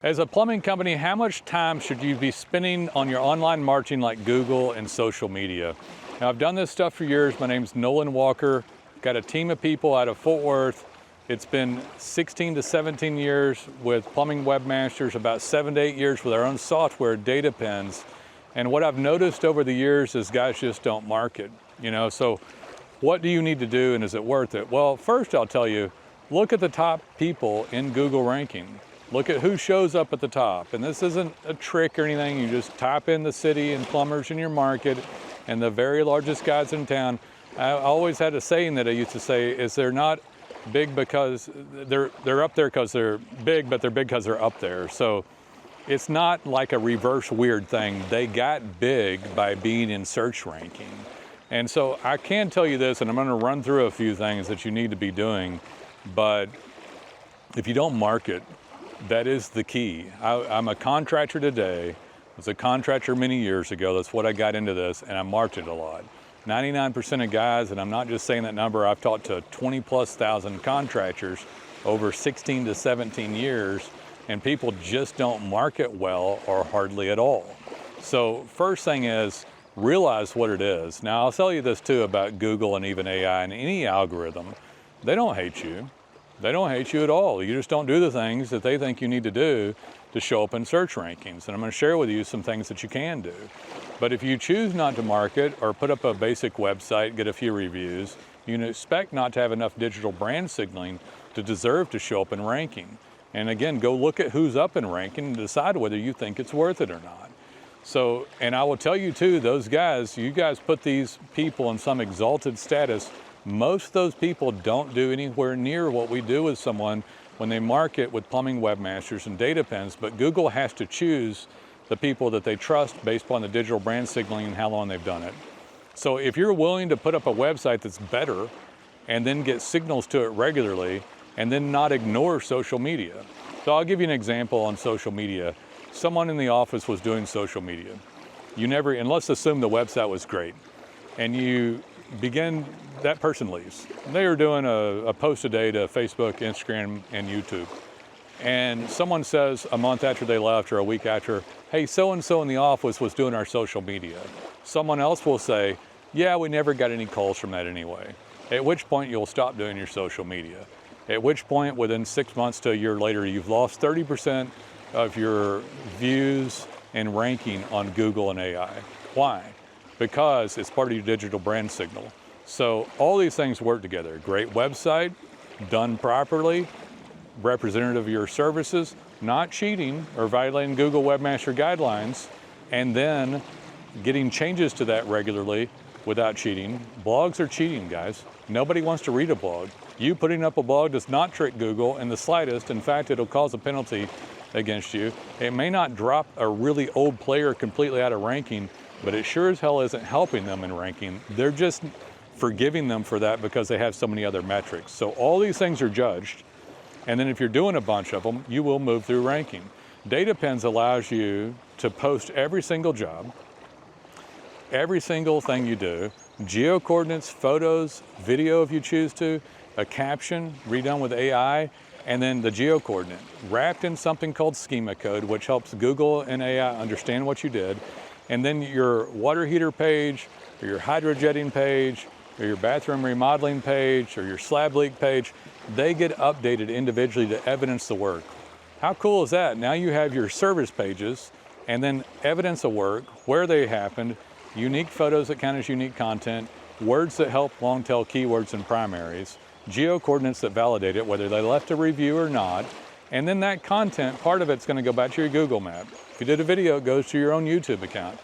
As a plumbing company, how much time should you be spending on your online marketing like Google and social media? Now, I've done this stuff for years. My name's Nolan Walker. Got a team of people out of Fort Worth. It's been 16 to 17 years with plumbing webmasters, about 7 to 8 years with our own software, Data Pens. And what I've noticed over the years is guys just don't market, so what do you need to do and is it worth it? Well, first I'll tell you, look at the top people in Google ranking. Look at who shows up at the top. And this isn't a trick or anything. You just type in the city and plumbers in your market and the very largest guys in town. I always had a saying that I used to say is they're not big because they're up there because they're big, but they're big because they're up there. So it's not like a reverse weird thing. They got big by being in search ranking. And so I can tell you this, and I'm gonna run through a few things that you need to be doing, but if you don't market, that is the key. I'm a contractor today. I was a contractor many years ago. That's what I got into this, and I marketed a lot. 99% of guys, and I'm not just saying that number, I've talked to 20,000+ contractors over 16 to 17 years, and people just don't market well or hardly at all. So first thing is, realize what it is. Now, I'll tell you this too about Google and even AI and any algorithm. They don't hate you. They don't hate you at all. You just don't do the things that they think you need to do to show up in search rankings. And I'm going to share with you some things that you can do. But if you choose not to market or put up a basic website, get a few reviews, you can expect not to have enough digital brand signaling to deserve to show up in ranking. And again, go look at who's up in ranking and decide whether you think it's worth it or not. So, and I will tell you too, those guys, you guys put these people in some exalted status. Most of those people don't do anywhere near what we do with someone when they market with plumbing webmasters and Data Pens, but Google has to choose the people that they trust based upon the digital brand signaling and how long they've done it. So if you're willing to put up a website that's better and then get signals to it regularly and then not ignore social media. So I'll give you an example on social media. Someone in the office was doing social media. And let's assume the website was great. And that person leaves. They are doing a post a day to Facebook, Instagram, and YouTube. And someone says a month after they left or a week after, hey, so-and-so in the office was doing our social media. Someone else will say, yeah, we never got any calls from that anyway. At which point you'll stop doing your social media. At which point within 6 months to a year later, you've lost 30% of your views and ranking on Google and AI. Why? Because it's part of your digital brand signal. So all these things work together. Great website, done properly, representative of your services, not cheating or violating Google Webmaster Guidelines, and then getting changes to that regularly without cheating. Blogs are cheating, guys. Nobody wants to read a blog. You putting up a blog does not trick Google in the slightest. In fact, it'll cause a penalty against you. It may not drop a really old player completely out of ranking, but it sure as hell isn't helping them in ranking. They're just forgiving them for that because they have so many other metrics. So all these things are judged. And then if you're doing a bunch of them, you will move through ranking. Data Pens allows you to post every single job, every single thing you do, geo coordinates, photos, video if you choose to, a caption redone with AI, and then the geo coordinate wrapped in something called schema code, which helps Google and AI understand what you did. And then your water heater page, or your hydrojetting page, or your bathroom remodeling page, or your slab leak page, they get updated individually to evidence the work. How cool is that? Now you have your service pages, and then evidence of work, where they happened, unique photos that count as unique content, words that help long tail keywords and primaries, geo coordinates that validate it, whether they left a review or not, and then that content, part of it's gonna go back to your Google map. If you did a video, it goes to your own YouTube account,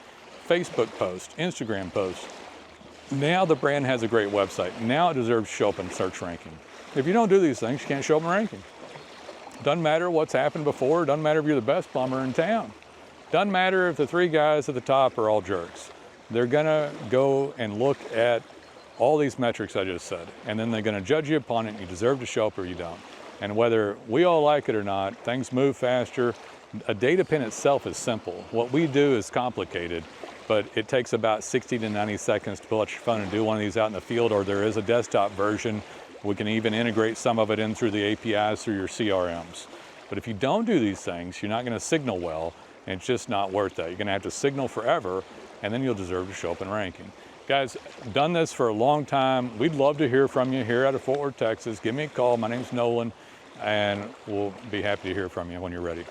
Facebook post, Instagram post. Now the brand has a great website. Now it deserves to show up in search ranking. If you don't do these things, you can't show up in ranking. Doesn't matter what's happened before, doesn't matter if you're the best plumber in town. Doesn't matter if the 3 guys at the top are all jerks. They're gonna go and look at all these metrics I just said, and then they're gonna judge you upon it, and you deserve to show up or you don't. And whether we all like it or not, things move faster. A Data Pen itself is simple. What we do is complicated, but it takes about 60 to 90 seconds to pull out your phone and do one of these out in the field, or there is a desktop version. We can even integrate some of it in through the APIs through your CRMs. But if you don't do these things, you're not going to signal well, and it's just not worth that. You're going to have to signal forever, and then you'll deserve to show up in ranking. Guys, done this for a long time. We'd love to hear from you here out of Fort Worth, Texas. Give me a call. My name's Nolan, and we'll be happy to hear from you when you're ready.